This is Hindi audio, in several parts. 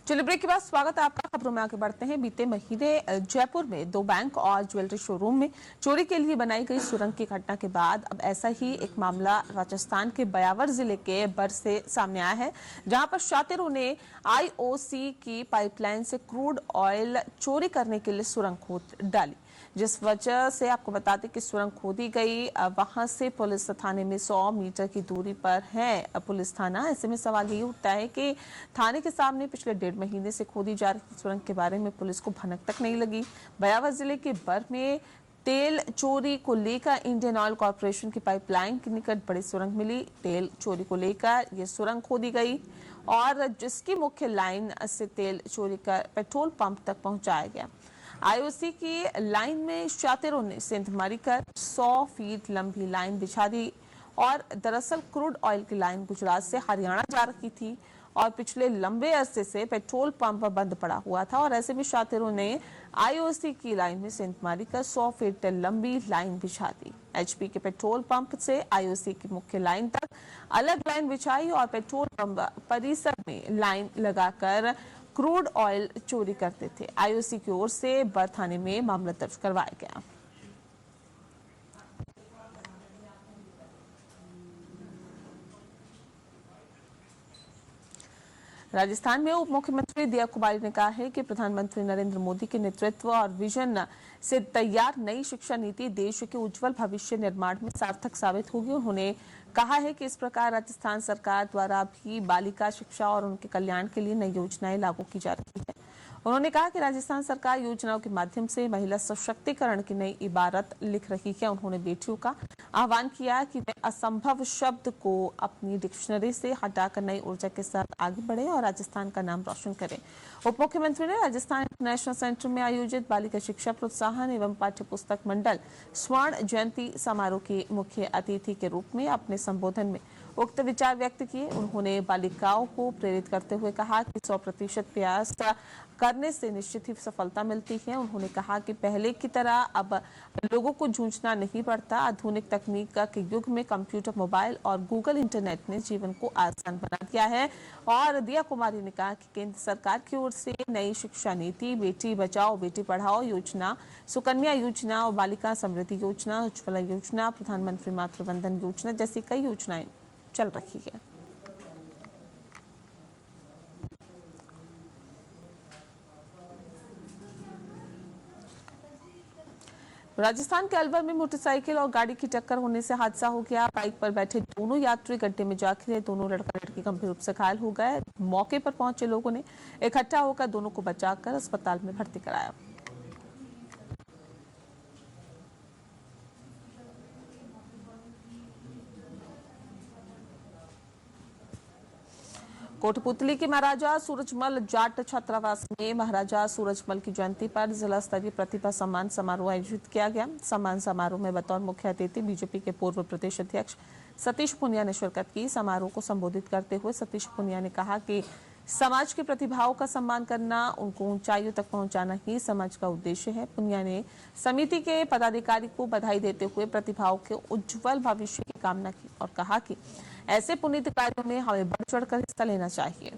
चलिए ब्रेक के बाद स्वागत है आपका। खबरों में आगे बढ़ते हैं। बीते महीने जयपुर में 2 बैंक और ज्वेलरी शोरूम में चोरी के लिए बनाई गई सुरंग की घटना के बाद अब ऐसा ही एक मामला राजस्थान के ब्यावर जिले के बर से सामने आया है, जहां पर शातिरों ने आईओसी की पाइपलाइन से क्रूड ऑयल चोरी करने के लिए सुरंग खोद डाली। जिस वजह से आपको बता दें कि सुरंग खोदी गई, वहां से पुलिस थाने में 100 मीटर की दूरी पर है पुलिस थाना। ऐसे में सवाल ये उठता है कि थाने के सामने पिछले 1.5 महीने से खोदी जा रही सुरंग के बारे में पुलिस को भनक तक नहीं लगी। ब्यावर जिले के बर में तेल चोरी को लेकर इंडियन ऑयल कॉर्पोरेशन की पाइपलाइन के निकट बड़ी सुरंग मिली। तेल चोरी को लेकर ये सुरंग खोदी गई और जिसकी मुख्य लाइन से तेल चोरी कर पेट्रोल पंप तक पहुंचाया गया। आईओसी की लाइन में शातिरों ने सेंधमारी कर 100 फीट लंबी लाइन बिछा दी और दरअसल क्रूड ऑयल की लाइन गुजरात से हरियाणा जा रही थी और पिछले लंबे अरसे से पेट्रोल पंप बंद पड़ा हुआ था और ऐसे में शातिरों ने आईओसी की लाइन में सेंधमारी कर 100 फीट लंबी लाइन बिछा दी। एचपी के पेट्रोल पंप से आईओसी की मुख्य लाइन तक अलग लाइन बिछाई और पेट्रोल पंप परिसर में लाइन लगाकर क्रूड ऑयल चोरी करते थे। आईओसी की ओर से बर थाने में मामला दर्ज करवाया गया। राजस्थान में उप मुख्यमंत्री दिया कुमारी ने कहा है कि प्रधानमंत्री नरेंद्र मोदी के नेतृत्व और विजन से तैयार नई शिक्षा नीति देश के उज्जवल भविष्य निर्माण में सार्थक साबित होगी। उन्होंने कहा है कि इस प्रकार राजस्थान सरकार द्वारा भी बालिका शिक्षा और उनके कल्याण के लिए नई योजनाएं लागू की जा रही है। उन्होंने कहा कि राजस्थान सरकार योजनाओं के माध्यम से महिला सशक्तिकरण की नई इबारत लिख रही है। उन्होंने बेटियों का आह्वान किया कि वे असंभव शब्द को अपनी डिक्शनरी से हटाकर नई ऊर्जा के साथ आगे बढ़े और राजस्थान का नाम रोशन करें। उप मुख्यमंत्री ने राजस्थान इंटरनेशनल सेंटर में आयोजित बालिका शिक्षा प्रोत्साहन एवं पाठ्य पुस्तक मंडल स्वर्ण जयंती समारोह की मुख्य अतिथि के रूप में अपने संबोधन में उक्त विचार व्यक्त किए। उन्होंने बालिकाओं को प्रेरित करते हुए कहा कि 100% प्रयास करने से निश्चित ही सफलता मिलती है। उन्होंने कहा कि पहले की तरह अब लोगों को जूझना नहीं पड़ता। आधुनिक तकनीक के युग में कंप्यूटर, मोबाइल और गूगल इंटरनेट ने जीवन को आसान बना दिया है। और दिया कुमारी ने कहा कि केंद्र सरकार की ओर से नई शिक्षा नीति, बेटी बचाओ बेटी पढ़ाओ योजना, सुकन्या योजना और बालिका समृद्धि योजना, उज्ज्वला योजना, प्रधानमंत्री मातृवंदन योजना जैसी कई योजनाएं चल रही है। राजस्थान के अलवर में मोटरसाइकिल और गाड़ी की टक्कर होने से हादसा हो गया। बाइक पर बैठे दोनों यात्री गड्ढे में जा गिरे। दोनों लड़का लड़की गंभीर रूप से घायल हो गए। मौके पर पहुंचे लोगों ने इकट्ठा होकर दोनों को बचाकर अस्पताल में भर्ती कराया। कोटपुतली के महाराजा सूरजमल जाट छात्रावास में महाराजा सूरजमल की जयंती पर जिला स्तरीय प्रतिभा सम्मान समारोह आयोजित किया गया। सम्मान समारोह में बतौर मुख्य अतिथि बीजेपी के पूर्व प्रदेश अध्यक्ष सतीश पुनिया ने शिरकत की। समारोह को संबोधित करते हुए सतीश पुनिया ने कहा कि समाज की प्रतिभाओं का सम्मान करना, उनको ऊंचाइयों तक पहुंचाना ही समाज का उद्देश्य है। पुनिया ने समिति के पदाधिकारी को बधाई देते हुए प्रतिभाओं के उज्जवल भविष्य की कामना की और कहा कि ऐसे पुनीत कार्यों में हमें बढ़ चढ़कर हिस्सा लेना चाहिए।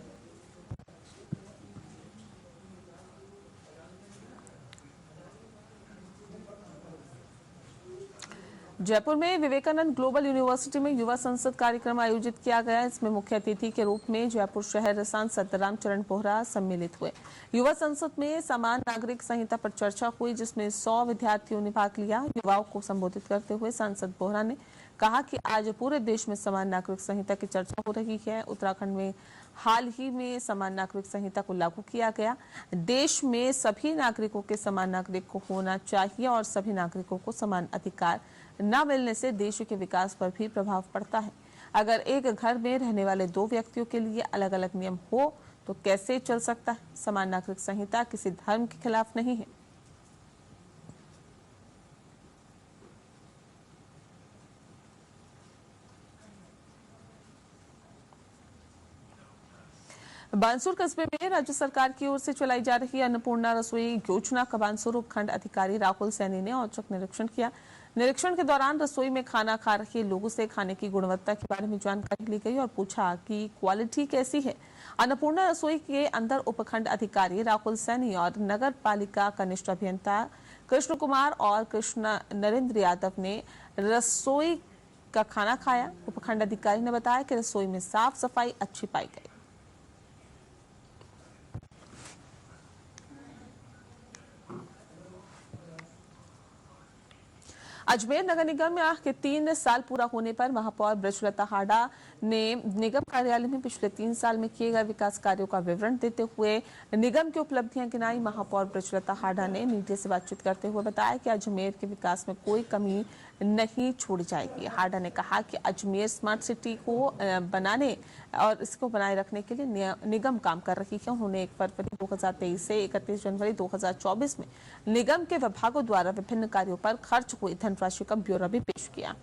जयपुर में विवेकानंद ग्लोबल यूनिवर्सिटी में युवा संसद कार्यक्रम आयोजित किया गया। इसमें मुख्य अतिथि के रूप में जयपुर शहर सांसद रामचरण बोहरा सम्मिलित हुए। युवा संसद में समान नागरिक संहिता पर चर्चा हुई, जिसमें 100 विद्यार्थियों ने भाग लिया। युवाओं को संबोधित करते हुए सांसद बोहरा ने कहा कि आज पूरे देश में समान नागरिक संहिता की चर्चा हो रही है। उत्तराखंड में हाल ही में समान नागरिक संहिता को लागू किया गया। देश में सभी नागरिकों के समान नागरिक को होना चाहिए और सभी नागरिकों को समान अधिकार न मिलने से देश के विकास पर भी प्रभाव पड़ता है। अगर एक घर में रहने वाले 2 व्यक्तियों के लिए अलग अलग नियम हो तो कैसे चल सकता है। समान नागरिक संहिता किसी धर्म के खिलाफ नहीं है। बानसूर कस्बे में राज्य सरकार की ओर से चलाई जा रही अन्नपूर्णा रसोई योजना का बानसूर उपखंड अधिकारी राहुल सैनी ने औचक निरीक्षण किया। निरीक्षण के दौरान रसोई में खाना खा रहे लोगों से खाने की गुणवत्ता के बारे में जानकारी ली गई और पूछा कि क्वालिटी कैसी है। अन्नपूर्णा रसोई के अंदर उपखंड अधिकारी राहुल सैनी और नगर पालिका कनिष्ठ अभियंता कृष्ण कुमार और कृष्ण नरेंद्र यादव ने रसोई का खाना खाया। उपखंड अधिकारी ने बताया कि रसोई में साफ सफाई अच्छी पाई गई। अजमेर नगर निगम के 3 साल पूरा होने पर महापौर बृजलता हाडा ने निगम कार्यालय में पिछले 3 साल में किए गए विकास कार्यों का विवरण देते हुए निगम की उपलब्धियां गिनाई। महापौर बृजलता हाडा ने मीडिया से बातचीत करते हुए बताया कि अजमेर के विकास में कोई कमी नहीं छोड़ी जाएगी। हाडा ने कहा कि अजमेर स्मार्ट सिटी को बनाने और इसको बनाए रखने के लिए निगम काम कर रही है। उन्होंने 1 फरवरी 2023 से 31 जनवरी 2024 में निगम के विभागों द्वारा विभिन्न कार्यों पर खर्च हुई धनराशि का ब्यौरा भी पेश किया।